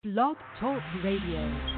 Blog Talk Radio.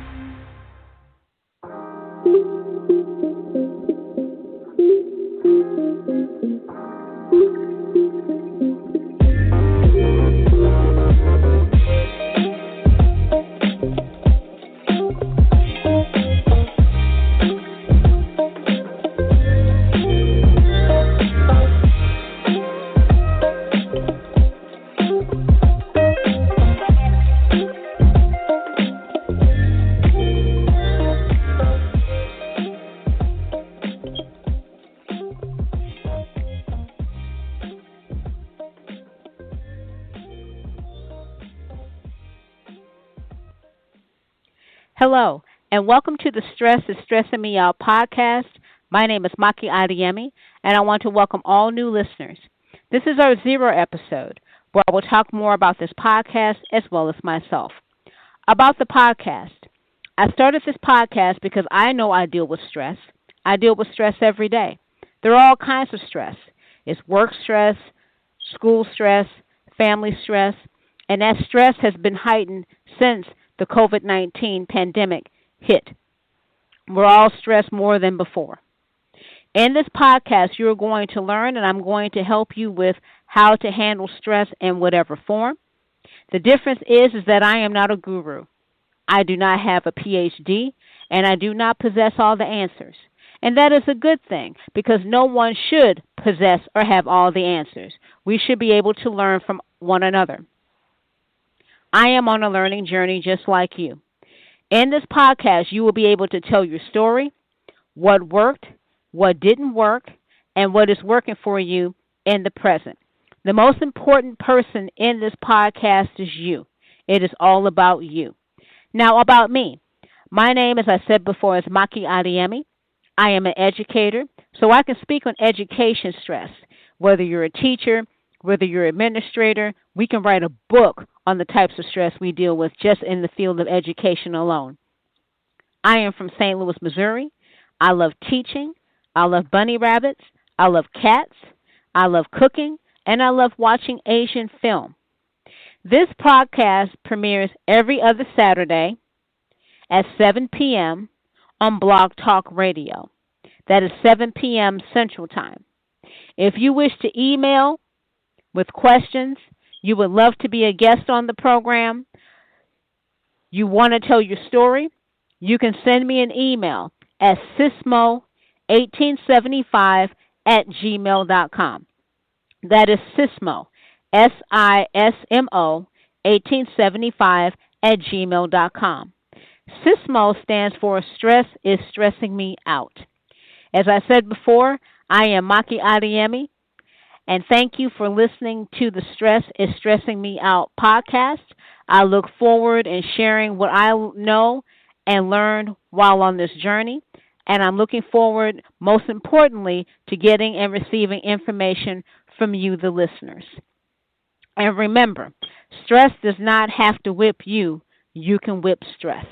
Hello, and welcome to the Stress is Stressing Me Out podcast. My name is Maki Adeyemi, and I want to welcome all new listeners. This is our 0 episode, where I will talk more about this podcast as well as myself. About the podcast, I started this podcast because I know I deal with stress. I deal with stress every day. There are all kinds of stress. It's work stress, school stress, family stress, and that stress has been heightened since the COVID-19 pandemic hit. We're all stressed more than before. In this podcast, you're going to learn, and I'm going to help you with how to handle stress in whatever form. The difference is that I am not a guru. I do not have a PhD, and I do not possess all the answers. And that is a good thing, because no one should possess or have all the answers. We should be able to learn from one another. I am on a learning journey just like you. In this podcast, you will be able to tell your story, what worked, what didn't work, and what is working for you in the present. The most important person in this podcast is you. It is all about you. Now, about me. My name, as I said before, is Maki Adeyemi. I am an educator, so I can speak on education stress. Whether you're a teacher, whether you're an administrator, we can write a book on the types of stress we deal with just in the field of education alone. I am from St. Louis, Missouri. I love teaching. I love bunny rabbits. I love cats. I love cooking. And I love watching Asian film. This podcast premieres every other Saturday at 7 p.m. on Blog Talk Radio. That is 7 p.m. Central Time. If you wish to email with questions, you would love to be a guest on the program, you want to tell your story, you can send me an email at sismo1875@gmail.com. That is Sismo, SISMO, 1875@gmail.com. Sismo stands for Stress is Stressing Me Out. As I said before, I am Maki Adeyemi, and thank you for listening to the Stress is Stressing Me Out podcast. I look forward in sharing what I know and learn while on this journey. And I'm looking forward, most importantly, to getting and receiving information from you, the listeners. And remember, stress does not have to whip you. You can whip stress.